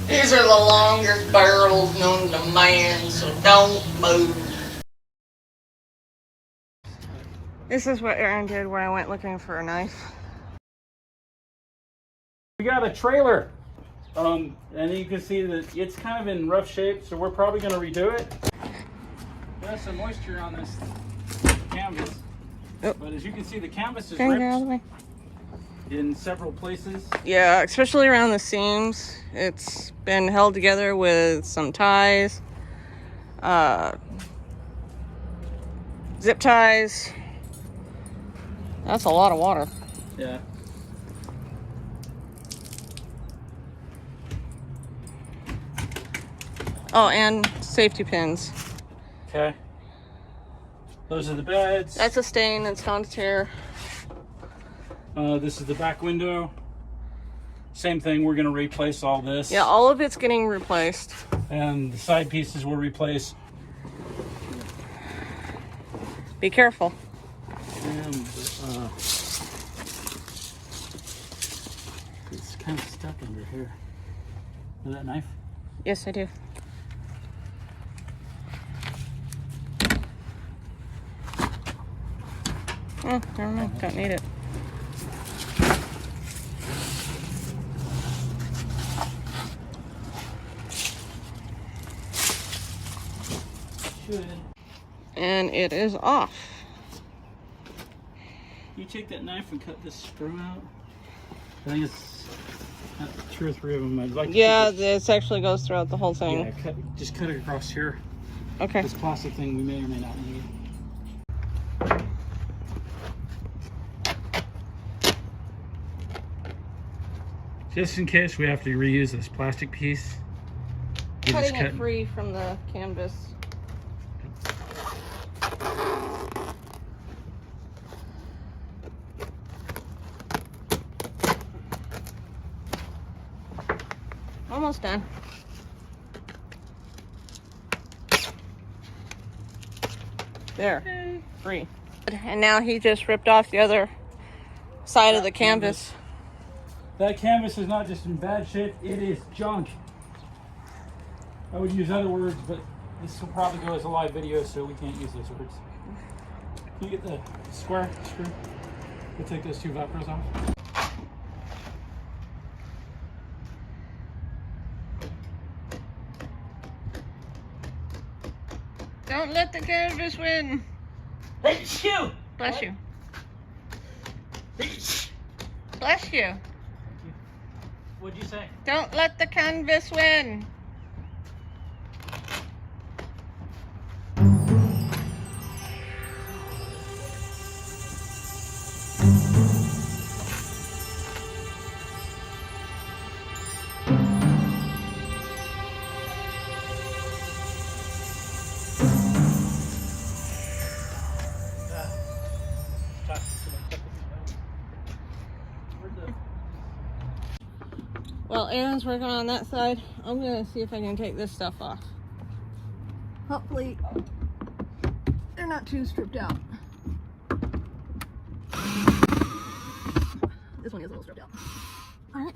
These are the longest barrels known to man, so don't move. This is what Aaron did when I went looking for a knife. We got a trailer, and you can see that it's kind of in rough shape, so we're probably going to redo it. There's some moisture on this canvas, but as you can see, the canvas is ripped in several places. Yeah, especially around the seams. It's been held together with some ties, zip ties. That's a lot of water. Yeah. Oh, and safety pins. Okay. Those are the beds. That's a stain. It's gone to tear. This is the back window. Same thing. We're going to replace all this. Yeah, all of it's getting replaced. And the side pieces will replace. Be careful. And, it's kind of stuck under here. Is that knife? Yes, I do. Oh, never mind. Don't need it. Should. And it is off. You take that knife and cut this screw out. I think it's 2 or 3 of them. I'd like to. Yeah, this actually goes throughout the whole thing. Yeah, just cut it across here. Okay. This plastic thing we may or may not need. Just in case we have to reuse this plastic piece. Cutting it free from the canvas. Almost done. There, okay. Free. And now he just ripped off the other side of the canvas. That canvas is not just in bad shape, it is junk. I would use other words, but this will probably go as a live video, so we can't use those words. Can you get the square screw? We'll take those 2 Velcros off. Don't let the canvas win. Bless you. Bless you. Bless you. What'd you say? Don't let the canvas win. While Aaron's working on that side, I'm gonna see if I can take this stuff off. Hopefully, they're not too stripped out. This one is a little stripped out. Alright.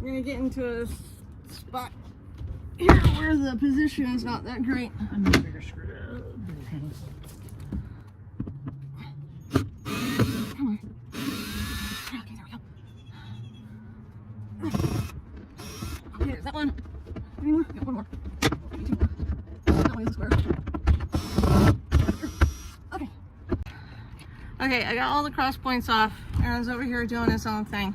We're gonna get into a spot here where the position is not that great. I need a bigger screw. Okay, is that one? Any more? Yeah, one more. That one is a square. Okay. Okay, I got all the cross points off. Aaron's over here doing his own thing.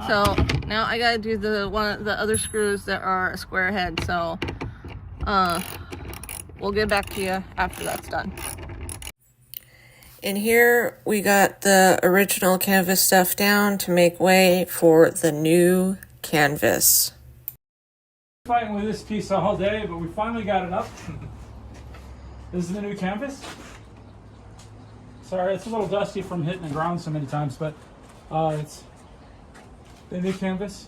So now I gotta do the other screws that are a square head. So we'll get back to you after that's done. In here, we got the original canvas stuff down to make way for the new canvas. Fighting with this piece all day, but we finally got it up. This is the new canvas. Sorry, it's a little dusty from hitting the ground so many times, but it's the new canvas.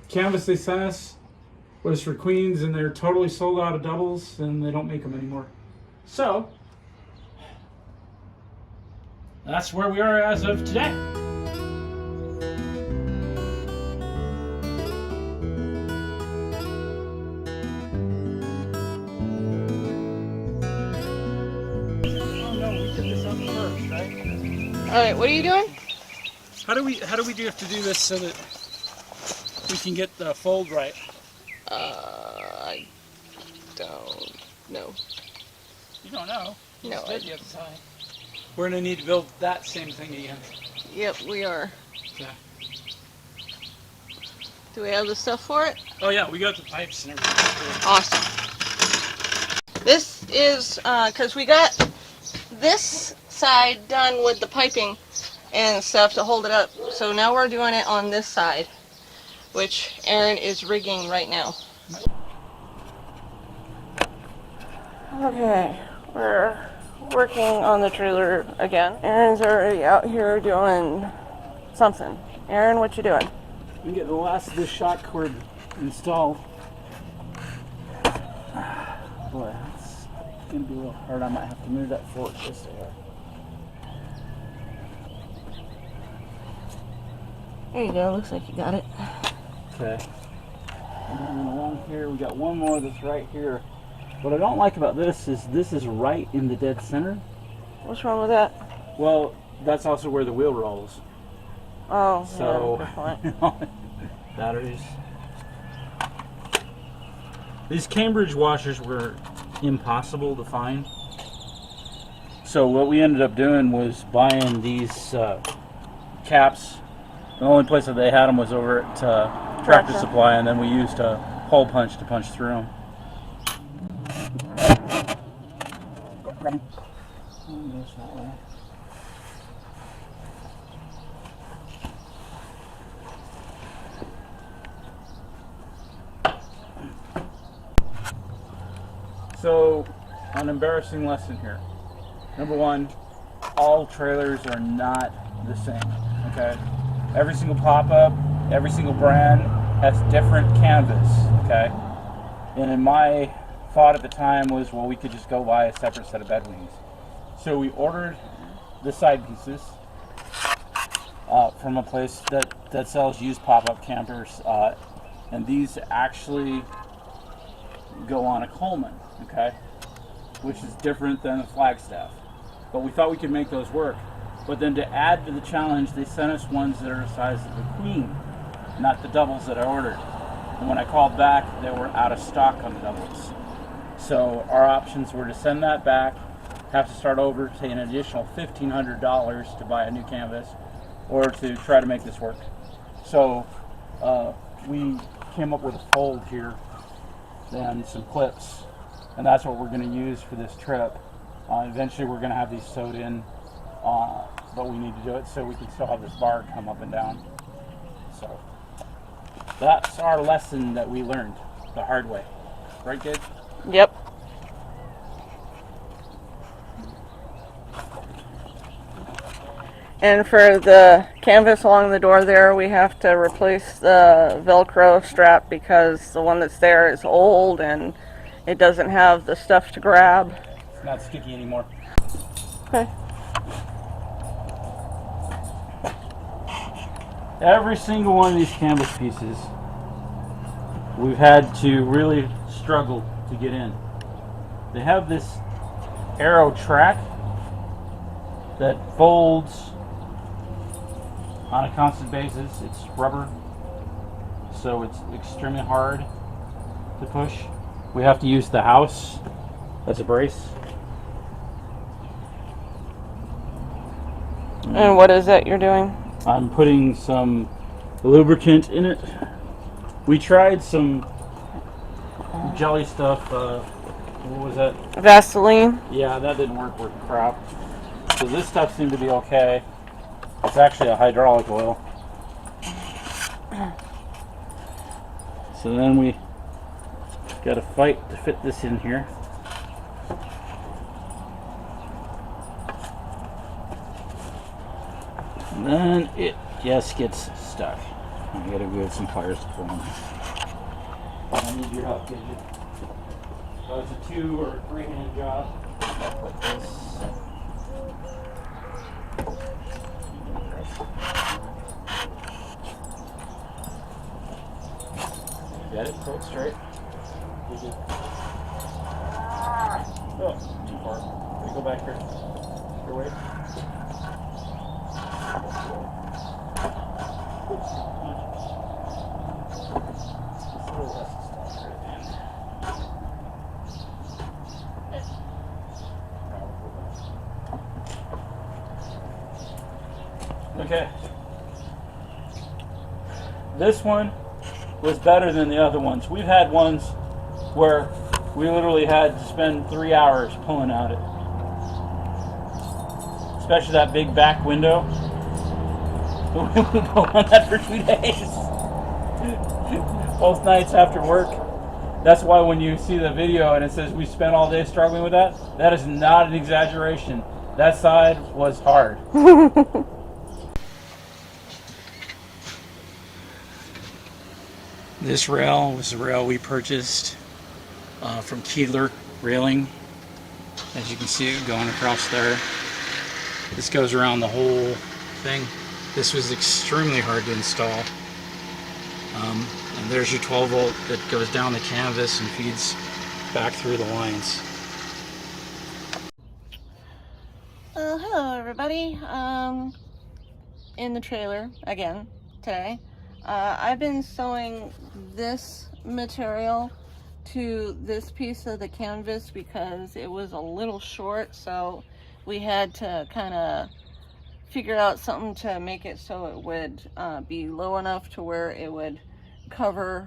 Canvas they sent us was for queens, and they're totally sold out of doubles, and they don't make them anymore. So that's where we are as of today. right, what are you doing? How do we have to do this so that we can get the fold right? I don't know. You don't know. You No, just I did the other side. We're gonna need to build that same thing again. Yep, we are. Okay. Do we have the stuff for it? Oh yeah, we got the pipes and everything. Awesome. This is, because we got this side done with the piping and stuff to hold it up. So now we're doing it on this side, which Aaron is rigging right now. Okay, we're working on the trailer again. Aaron's already out here doing something. Aaron, what you doing? We get the last of this shock cord installed. Boy, that's gonna be a little hard. I might have to move that fork just a hair. There you go, looks like you got it. Okay. And then along here, we got one more that's right here. What I don't like about this is right in the dead center. What's wrong with that? Well, that's also where the wheel rolls. Oh, So, yeah, good point. batteries. These Cambridge washers were impossible to find. So what we ended up doing was buying these caps. The only place that they had them was over at Tractor Supply, and then we used a hole punch to punch through them. So, an embarrassing lesson here. Number one, all trailers are not the same, okay? Every single pop-up, every single brand has different canvas, okay? And in my thought at the time was, well, we could just go buy a separate set of bed wings. So we ordered the side pieces from a place that sells used pop-up campers, and these actually go on a Coleman, okay, which is different than the Flagstaff. But we thought we could make those work. But then to add to the challenge, they sent us ones that are the size of the queen, not the doubles that I ordered. And when I called back, they were out of stock on the doubles. So our options were to send that back, have to start over, pay an additional $1,500 to buy a new canvas, or to try to make this work. So we came up with a fold here and some clips, and that's what we're going to use for this trip. Eventually we're going to have these sewed in, but we need to do it so we can still have this bar come up and down. So that's our lesson that we learned the hard way. Right, Gidget? Yep. And for the canvas along the door there, we have to replace the Velcro strap because the one that's there is old and it doesn't have the stuff to grab. It's not sticky anymore. Okay. Every single one of these canvas pieces, we've had to really struggle to get in. They have this arrow track that folds on a constant basis. It's rubber, so it's extremely hard to push. We have to use the house as a brace. And what is that you're doing? I'm putting some lubricant in it. We tried some jelly stuff. What was that? Vaseline. Yeah, that didn't work worth crap. So this stuff seemed to be okay. It's actually a hydraulic oil. So then we got to fight to fit this in here. And then it just gets stuck. I gotta go with some pliers to pull on. I need your help, Gidget. So it's a 2 or 3 hand job. Like this. Get it? Pull it straight. Gidget. Oh, too far. Let me go back here. Your way. this one was better than the other ones. We've had ones where we literally had to spend 3 hours pulling at it. Especially that big back window. We pulled on that for 2 days. Both nights after work. That's why when you see the video and it says we spent all day struggling with that, that is not an exaggeration. That side was hard. This rail was the rail we purchased from Keeler Railing. As you can see it going across there. This goes around the whole thing. This was extremely hard to install. And there's your 12 volt that goes down the canvas and feeds back through the lines. Hello everybody. In the trailer again today. I've been sewing this material to this piece of the canvas because it was a little short, so we had to kind of figure out something to make it so it would be low enough to where it would cover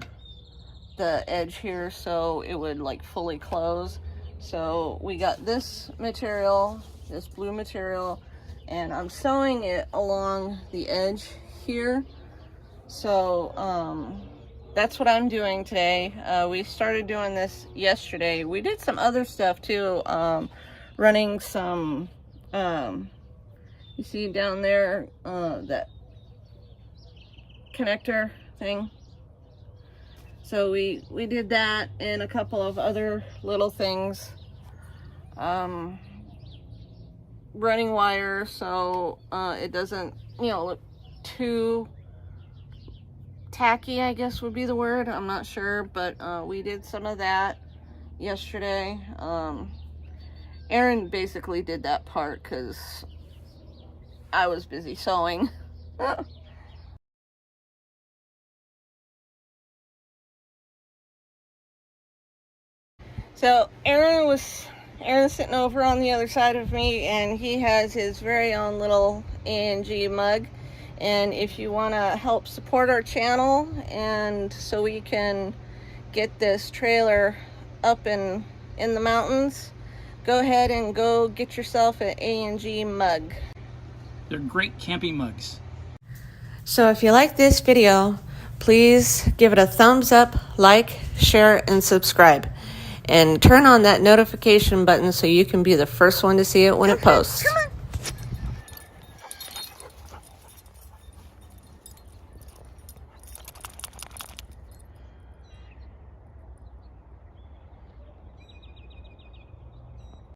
the edge here, so it would like fully close. So we got this material, this blue material, and I'm sewing it along the edge here. So that's what I'm doing today. We started doing this yesterday. We did some other stuff too, running some you see down there that connector thing. So we did that and a couple of other little things, running wire so it doesn't, you know, look too tacky, I guess would be the word. I'm not sure, but we did some of that yesterday. Aaron basically did that part because I was busy sewing. So Aaron's sitting over on the other side of me, and he has his very own little AG mug. And if you want to help support our channel and so we can get this trailer up in the mountains, go ahead and go get yourself an AG mug. They're great camping mugs. So if you like this video, please give it a thumbs up, like, share, and subscribe. And turn on that notification button so you can be the first one to see it when it posts. Come on.